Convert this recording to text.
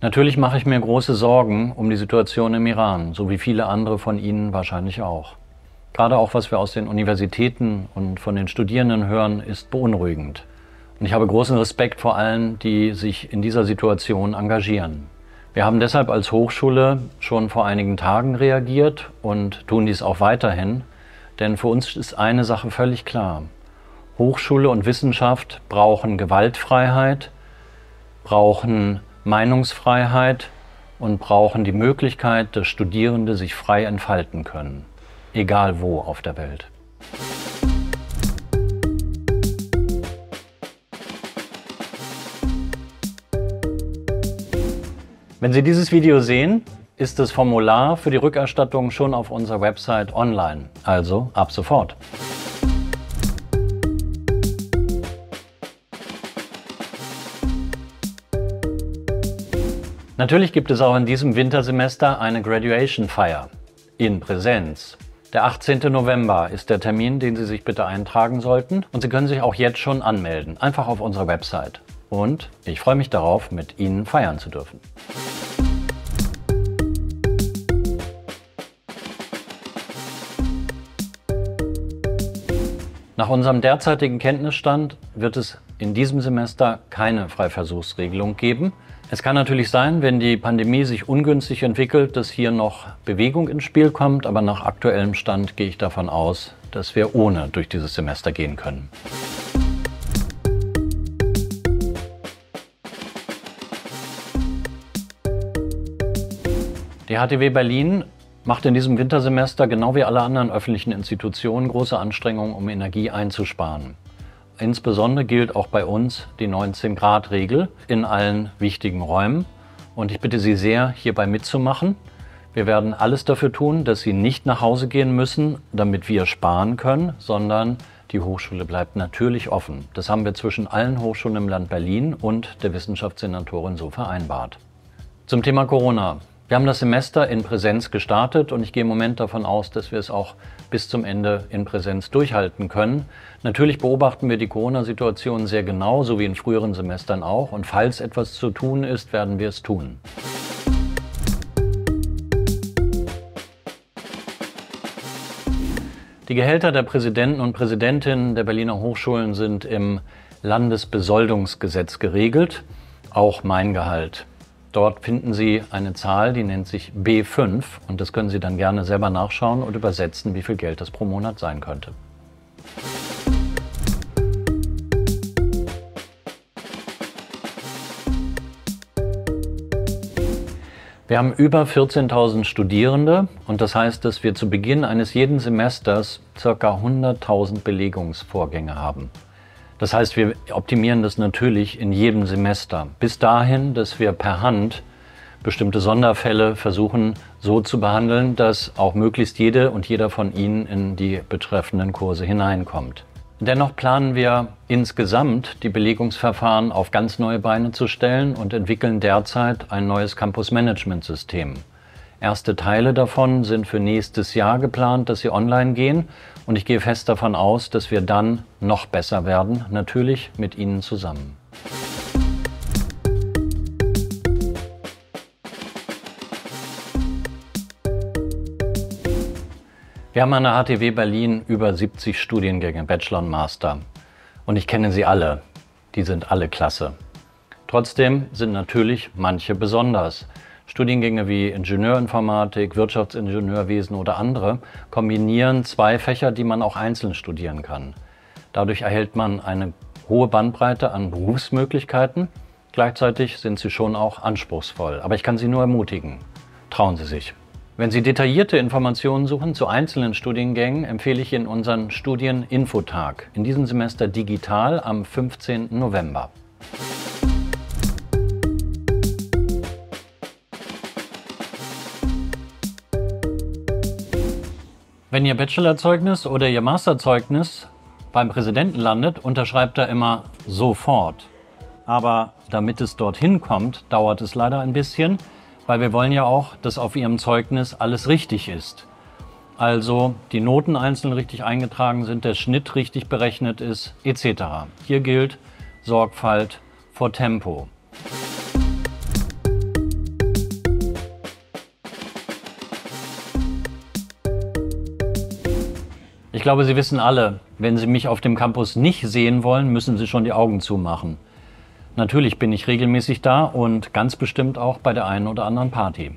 Natürlich mache ich mir große Sorgen um die Situation im Iran, so wie viele andere von Ihnen wahrscheinlich auch. Gerade auch, was wir aus den Universitäten und von den Studierenden hören, ist beunruhigend. Und ich habe großen Respekt vor allen, die sich in dieser Situation engagieren. Wir haben deshalb als Hochschule schon vor einigen Tagen reagiert und tun dies auch weiterhin, denn für uns ist eine Sache völlig klar. Hochschule und Wissenschaft brauchen Gewaltfreiheit, brauchen Meinungsfreiheit und brauchen die Möglichkeit, dass Studierende sich frei entfalten können, egal wo auf der Welt. Wenn Sie dieses Video sehen, ist das Formular für die Rückerstattung schon auf unserer Website online, also ab sofort. Natürlich gibt es auch in diesem Wintersemester eine Graduation-Feier in Präsenz. Der 18. November ist der Termin, den Sie sich bitte eintragen sollten, und Sie können sich auch jetzt schon anmelden, einfach auf unserer Website. Und ich freue mich darauf, mit Ihnen feiern zu dürfen. Nach unserem derzeitigen Kenntnisstand wird es in diesem Semester keine Freiversuchsregelung geben. Es kann natürlich sein, wenn die Pandemie sich ungünstig entwickelt, dass hier noch Bewegung ins Spiel kommt, aber nach aktuellem Stand gehe ich davon aus, dass wir ohne durch dieses Semester gehen können. Die HTW Berlin macht in diesem Wintersemester, genau wie alle anderen öffentlichen Institutionen, große Anstrengungen, um Energie einzusparen. Insbesondere gilt auch bei uns die 19-Grad-Regel in allen wichtigen Räumen. Und ich bitte Sie sehr, hierbei mitzumachen. Wir werden alles dafür tun, dass Sie nicht nach Hause gehen müssen, damit wir sparen können, sondern die Hochschule bleibt natürlich offen. Das haben wir zwischen allen Hochschulen im Land Berlin und der Wissenschaftssenatorin so vereinbart. Zum Thema Corona. Wir haben das Semester in Präsenz gestartet und ich gehe im Moment davon aus, dass wir es auch bis zum Ende in Präsenz durchhalten können. Natürlich beobachten wir die Corona-Situation sehr genau, so wie in früheren Semestern auch. Und falls etwas zu tun ist, werden wir es tun. Die Gehälter der Präsidenten und Präsidentinnen der Berliner Hochschulen sind im Landesbesoldungsgesetz geregelt, auch mein Gehalt. Dort finden Sie eine Zahl, die nennt sich B5 und das können Sie dann gerne selber nachschauen und übersetzen, wie viel Geld das pro Monat sein könnte. Wir haben über 14.000 Studierende und das heißt, dass wir zu Beginn eines jeden Semesters ca. 100.000 Belegungsvorgänge haben. Das heißt, wir optimieren das natürlich in jedem Semester. Bis dahin, dass wir per Hand bestimmte Sonderfälle versuchen so zu behandeln, dass auch möglichst jede und jeder von Ihnen in die betreffenden Kurse hineinkommt. Dennoch planen wir insgesamt die Belegungsverfahren auf ganz neue Beine zu stellen und entwickeln derzeit ein neues Campus-Management-System. Erste Teile davon sind für nächstes Jahr geplant, dass sie online gehen. Und ich gehe fest davon aus, dass wir dann noch besser werden, natürlich mit Ihnen zusammen. Wir haben an der HTW Berlin über 70 Studiengänge, Bachelor und Master. Und ich kenne sie alle. Die sind alle klasse. Trotzdem sind natürlich manche besonders. Studiengänge wie Ingenieurinformatik, Wirtschaftsingenieurwesen oder andere kombinieren zwei Fächer, die man auch einzeln studieren kann. Dadurch erhält man eine hohe Bandbreite an Berufsmöglichkeiten. Gleichzeitig sind sie schon auch anspruchsvoll. Aber ich kann Sie nur ermutigen. Trauen Sie sich. Wenn Sie detaillierte Informationen suchen zu einzelnen Studiengängen, empfehle ich Ihnen unseren Studieninfotag. In diesem Semester digital am 15. November. Wenn Ihr Bachelorzeugnis oder Ihr Masterzeugnis beim Präsidenten landet, unterschreibt er immer sofort. Aber damit es dorthin kommt, dauert es leider ein bisschen, weil wir wollen ja auch, dass auf Ihrem Zeugnis alles richtig ist. Also die Noten einzeln richtig eingetragen sind, der Schnitt richtig berechnet ist, etc. Hier gilt Sorgfalt vor Tempo. glaube, Sie wissen alle, wenn Sie mich auf dem Campus nicht sehen wollen, müssen Sie schon die Augen zumachen. Natürlich bin ich regelmäßig da und ganz bestimmt auch bei der einen oder anderen Party.